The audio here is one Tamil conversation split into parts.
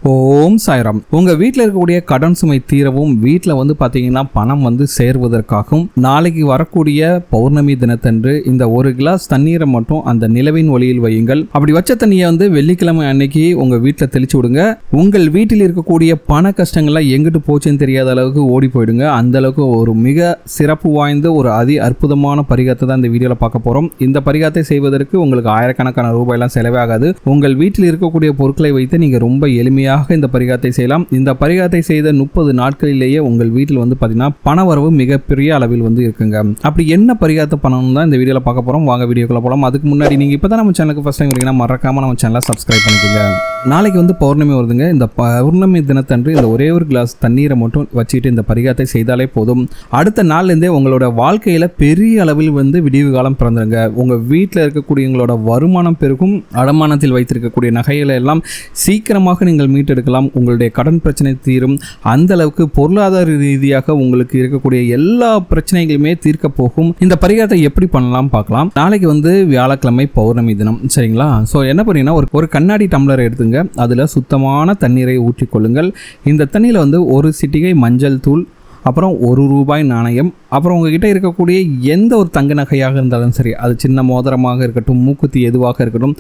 ஓம் சாய்ராம். உங்க வீட்டில் இருக்கக்கூடிய கடன் சுமை தீரவும், வீட்டில் வந்து பார்த்தீங்கன்னா பணம் வந்து சேர்வதற்காகவும், நாளைக்கு வரக்கூடிய பௌர்ணமி தினத்தன்று இந்த ஒரு கிளாஸ் தண்ணீரை மட்டும் அந்த நிலவின் ஒளியில் வையுங்கள். அப்படி வச்ச தண்ணியை வந்து வெள்ளிக்கிழமை அன்னைக்கு உங்க வீட்டில் தெளிச்சு விடுங்க. உங்கள் வீட்டில் இருக்கக்கூடிய பண கஷ்டங்கள்லாம் எங்கிட்டு போச்சுன்னு தெரியாத அளவுக்கு ஓடி போயிடுங்க. அந்த அளவுக்கு ஒரு மிக சிறப்பு வாய்ந்த ஒரு அற்புதமான பரிகாரத்தை தான் இந்த வீடியோவில் பார்க்க போறோம். இந்த பரிகாரத்தை செய்வதற்கு உங்களுக்கு ஆயிரக்கணக்கான ரூபாயெல்லாம் செலவாகாது. உங்கள் வீட்டில் இருக்கக்கூடிய பொருட்களை வைத்து நீங்க ரொம்ப எளிமையாக இந்த பரிகாரத்தை செய்யலாம். இந்த பரிகாரத்தை செய்த 30 நாட்களிலேயே உங்கள் வீட்டில் வந்து பாத்தீங்கன்னா பண வரவு மிகப்பெரிய அளவில் வந்து இருக்குங்க. அப்படி என்ன பரிகாரத்தை பண்ணணும் தான் இந்த வீடியோல பார்க்க போறோம். வாங்க வீடியோக்குள்ள போலாம். அதுக்கு முன்னாடி நீங்க இப்பதான் நம்ம சேனலுக்கு ஃபர்ஸ்ட் டைம் வரீங்கன்னா மறக்காம நம்ம சேனலை சப்ஸ்கிரைப் பண்ணிக்கோங்க. நாளைக்கு வந்து பௌர்ணமி வருதுங்க. இந்த பௌர்ணமி தினத்தன்று இந்த ஒரே ஒரு கிளாஸ் தண்ணீரை மட்டும் வச்சுட்டு இந்த பரிகாரத்தை செய்தாலே போதும். அடுத்த நாள்லேருந்தே உங்களோட வாழ்க்கையில பெரிய அளவில் வந்து விடிவு காலம் பிறந்துருங்க. உங்க வீட்டில் இருக்கக்கூடியவங்களோட வருமானம் பெருகும். அடமானத்தில் வைத்திருக்கக்கூடிய நகைகளை எல்லாம் சீக்கிரமாக நீங்கள் மீட்டெடுக்கலாம். உங்களுடைய கடன் பிரச்சனை தீரும். அந்த அளவுக்கு பொருளாதார ரீதியாக உங்களுக்கு இருக்கக்கூடிய எல்லா பிரச்சனைகளுமே தீர்க்க போகும். இந்த பரிகாரத்தை எப்படி பண்ணலாம் பார்க்கலாம். நாளைக்கு வந்து வியாழக்கிழமை பௌர்ணமி தினம், சரிங்களா? ஸோ என்ன பண்ணீங்கன்னா ஒரு கண்ணாடி டம்ளர் எடுத்துங்க. அதுல சுத்தமான தண்ணீரை ஊற்றிக்கொள்ளுங்கள். இந்த தண்ணியில வந்து ஒரு சிட்டிகை மஞ்சள் தூள், அப்புறம் ₹1 நாணயம், அப்புறம் உங்ககிட்ட இருக்கக்கூடிய எந்த ஒரு தங்க நகையாக இருந்தாலும் சரி, அது சின்ன மோதிரமாக இருக்கட்டும், மூக்குத்தி எதுவாக இருக்கட்டும்,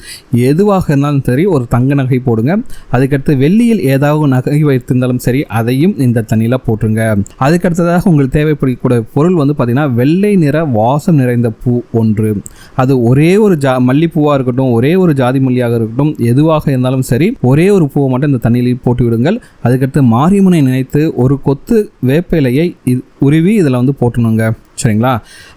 எதுவாக இருந்தாலும் சரி, ஒரு தங்க நகை போடுங்க. அதுக்கடுத்து வெள்ளியில் ஏதாவது நகை வைத்திருந்தாலும் சரி, அதையும் இந்த தண்ணியில் போட்டுருங்க. அதுக்கடுத்ததாக உங்களுக்கு தேவைப்படக்கூடிய பொருள் வந்து பார்த்தீங்கன்னா வெள்ளை நிற வாசம் நிறைந்த பூ ஒன்று. அது ஒரே ஒரு மல்லிப்பூவாக இருக்கட்டும், ஒரே ஒரு ஜாதி மல்லியாக இருக்கட்டும், எதுவாக இருந்தாலும் சரி, ஒரே ஒரு பூவை மட்டும் இந்த தண்ணியில் போட்டு விடுங்கள். அதுக்கடுத்து மாரியம்மனை நினைத்து ஒரு கொத்து வேப்பையிலையை உருவி இதில் வந்து போட்டணுங்க, சரிங்களா?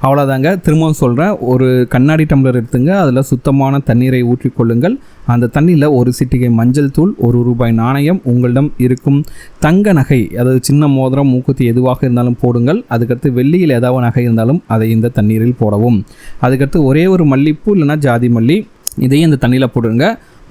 அவ்வளோதாங்க. திரும்பவும் சொல்கிறேன், ஒரு கண்ணாடி டம்ளர் எடுத்துங்க. அதில் சுத்தமான தண்ணீரை ஊற்றிக்கொள்ளுங்கள். அந்த தண்ணியில் ஒரு சிட்டிகை மஞ்சள் தூள், ₹1 நாணயம், உங்களிடம் இருக்கும் தங்க நகை, அதாவது சின்ன மோதிரம், மூக்குத்தி எதுவாக இருந்தாலும் போடுங்கள். அதுக்கடுத்து வெள்ளியில் ஏதாவது நகை இருந்தாலும் அதை இந்த தண்ணீரில் போடவும். அதுக்கடுத்து ஒரே ஒரு மல்லிப்பூ இல்லைன்னா ஜாதி மல்லி, இதையும் இந்த தண்ணியில் போடுங்க.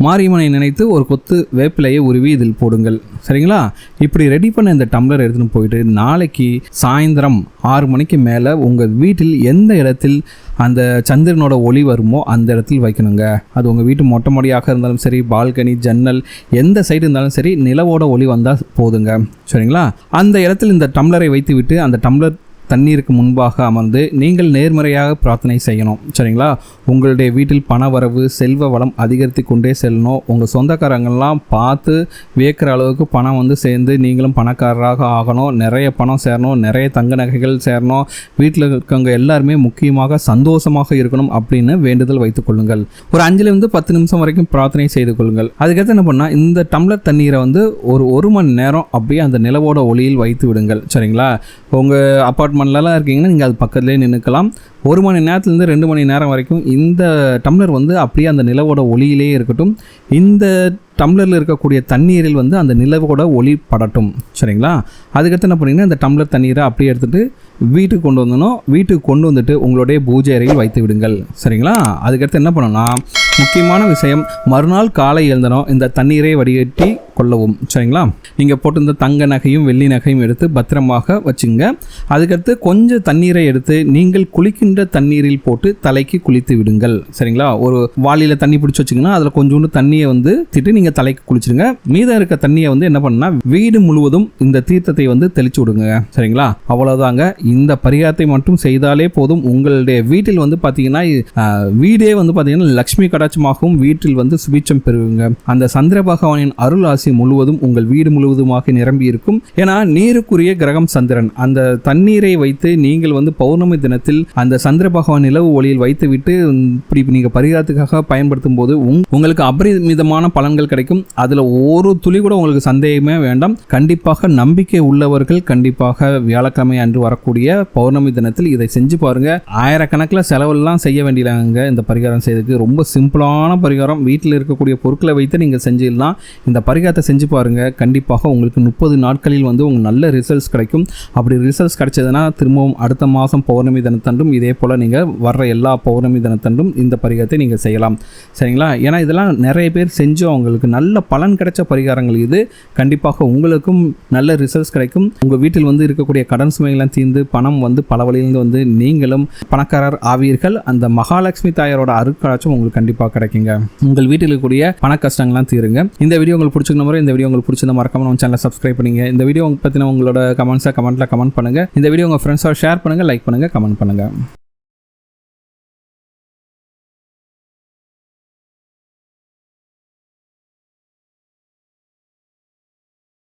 மாரியம்மனை நினைத்து ஒரு கொத்து வேப்பிலையை உருவி இதில் போடுங்கள், சரிங்களா? இப்படி ரெடி பண்ண இந்த டம்ளர் எடுத்துன்னு போயிட்டு நாளைக்கு சாயந்தரம் 6 மணிக்கு மேலே உங்கள் வீட்டில் எந்த இடத்தில் அந்த சந்திரனோட ஒளி வருமோ அந்த இடத்தில் வைக்கணுங்க. அது உங்கள் வீட்டு மொட்டை மாடியாக இருந்தாலும் சரி, பால்கனி, ஜன்னல், எந்த சைடு இருந்தாலும் சரி, நிலவோட ஒளி வந்தால் போதுங்க, சரிங்களா? அந்த இடத்தில் இந்த டம்ளரை வைத்து விட்டு அந்த டம்ளர் தண்ணீருக்கு முன்பாக அமர்ந்து நீங்கள் நேர்மறையாக பிரார்த்தனை செய்யணும், சரிங்களா? உங்களுடைய வீட்டில் பண வரவு, செல்வ வளம் அதிகரித்து கொண்டே செல்லணும். உங்கள் சொந்தக்காரங்கள்லாம் பார்த்து வியக்கிற அளவுக்கு பணம் வந்து சேர்ந்து நீங்களும் பணக்காரராக ஆகணும். நிறைய பணம் சேரணும், நிறைய தங்க நகைகள் சேரணும், வீட்டில் இருக்கவங்க எல்லாருமே முக்கியமாக சந்தோஷமாக இருக்கணும் அப்படின்னு வேண்டுதல் வைத்துக் கொள்ளுங்கள். ஒரு 5லிருந்து 10 நிமிஷம் வரைக்கும் பிரார்த்தனை செய்து கொள்ளுங்கள். அதுக்கடுத்து என்ன பண்ணால் இந்த டம்ளர் தண்ணீரை வந்து ஒரு மணி நேரம் அப்படியே அந்த நிலவோட ஒளியில் வைத்து விடுங்கள், சரிங்களா? உங்கள் அப்பார்ட்மெண்ட்லலாம் இருக்கீங்கன்னா நீங்கள் அது பக்கத்துலேயே நின்றுக்கலாம். 1 மணி நேரத்துலேருந்து 2 மணி நேரம் வரைக்கும் இந்த டம்ளர் வந்து அப்படியே அந்த நிலவோட ஒளியிலே இருக்கட்டும். இந்த டம்ளரில் இருக்கக்கூடிய தண்ணீரில் வந்து அந்த நிலவோட ஒளி படட்டும், சரிங்களா? அதுக்கடுத்து என்ன பண்ணிங்கன்னா இந்த டம்ளர் தண்ணீரை அப்படியே எடுத்துகிட்டு வீட்டுக்கு கொண்டு வந்துடணும். வீட்டுக்கு கொண்டு வந்துட்டு உங்களுடைய பூஜை அறையில் வைத்து விடுங்கள், சரிங்களா? அதுக்கடுத்து என்ன பண்ணணும்னா, முக்கியமான விஷயம், மறுநாள் காலை எழுந்தணும் இந்த தண்ணீரை வடிகட்டி கொள்ளவும், சரிங்களா? நீங்கள் போட்டு இந்த தங்க நகையும் வெள்ளி நகையும் எடுத்து பத்திரமாக வச்சுங்க. அதுக்கடுத்து கொஞ்சம் தண்ணீரை எடுத்து நீங்கள் குளிக்கின்ற தண்ணீரில் போட்டு தலைக்கு குளித்து விடுங்கள், சரிங்களா? ஒரு வாளியில் தண்ணி பிடிச்சி வச்சிங்கன்னா அதில் கொஞ்சோண்டு தண்ணியை வந்து திட்டு நீங்கள் தலைக்கு குளிச்சிடுங்க. மீதம் இருக்க தண்ணியை வந்து என்ன பண்ணா வீடு முழுவதும் இந்த தீர்த்தத்தை வந்து தெளிச்சு விடுங்க, சரிங்களா? அவ்வளோதாங்க. இந்த பரிகாரத்தை மட்டும் செய்தாலே போதும். உங்களுடைய வீட்டில் வந்து பார்த்தீங்கன்னா வீடே வந்து பார்த்தீங்கன்னா லக்ஷ்மி கடாட்சமாகவும் வீட்டில் வந்து சுபிட்சம் பெறுவீங்க. அந்த சந்திர பகவானின் அருள் ஆசி முழுவதும் உங்கள் வீடு முழுவதுமாக நிரம்பி இருக்கும். ஏன்னா நீருக்குரிய கிரகம் சந்திரன். அந்த தண்ணீரை வைத்து நீங்கள் வந்து பௌர்ணமி தினத்தில் அந்த சந்திர பகவான் நிலவு ஒளியில் வைத்து விட்டு இப்படி நீங்கள் பரிகாரத்துக்காக பயன்படுத்தும் போது உங்களுக்கு அபரிமிதமான பலன்கள் கிடைக்கும். அதில் ஒரு துளி கூட உங்களுக்கு சந்தேகமே வேண்டாம். கண்டிப்பாக நம்பிக்கை உள்ளவர்கள் கண்டிப்பாக வியாழக்கிழமை அன்று வரக்கூடிய பௌர்ணமி தினத்தில் இதை செஞ்சு பாருங்க. ஆயிரக்கணக்கில் செலவெல்லாம் செய்ய வேண்டியதாங்க இந்த பரிகாரம் செய்யறதுக்கு. ரொம்ப சிம்பிளான பரிகாரம். வீட்டில் இருக்கக்கூடிய பொருட்களை வைத்து நீங்கள் செஞ்சிடலாம். இந்த பரிகாரத்தை செஞ்சு பாருங்க. கண்டிப்பாக உங்களுக்கு 30 நாட்களில் வந்து உங்களுக்கு நல்ல ரிசல்ட்ஸ் கிடைக்கும். அப்படி ரிசல்ட்ஸ் கிடைச்சதுன்னா திரும்பவும் அடுத்த மாதம் பௌர்ணமி தினத்தன்றும் இதே போல் நீங்கள் வர்ற எல்லா பௌர்ணமி தினத்தன்றும் இந்த பரிகாரத்தை நீங்கள் செய்யலாம், சரிங்களா? ஏன்னா இதெல்லாம் நிறைய பேர் செஞ்சு அவங்களுக்கு நல்ல பலன் கிடைச்ச பரிகாரங்கள் இது. கண்டிப்பாக உங்களுக்கும் நல்ல ரிசல்ட்ஸ் கிடைக்கும். உங்கள் வீட்டில் வந்து இருக்கக்கூடிய கடன் சுமைகள்லாம் தீர்ந்து பணம் வந்து பல வழியிலிருந்து வந்து நீங்களும் பணக்காரர் ஆவீர்கள். அந்த மகாலட்சுமி தாயாரோட அருட்காட்சியும் உங்களுக்கு கண்டிப்பாக கிடைக்குங்க. உங்கள் வீட்டில் இருக்கக்கூடிய பண கஷ்டங்கள்லாம் தீருங்க. இந்த வீடியோ உங்களுக்கு பிடிச்சிருந்தா சொன்ன மாதிரி இந்த வீடியோ உங்களுக்கு பிடிச்சிருந்தா மறக்காம நம்ம சேனலை சப்ஸ்கிரைப் பண்ணுங்க. இந்த வீடியோ பற்றின உங்களோட கமெண்ட்ஸை கமெண்ட்ல கமெண்ட் பண்ணுங்க. இந்த வீடியோ உங்கள் ஃப்ரெண்ட்ஸாக ஷேர் பண்ணுங்க, லைக் பண்ணுங்க, கமெண்ட் பண்ணுங்க.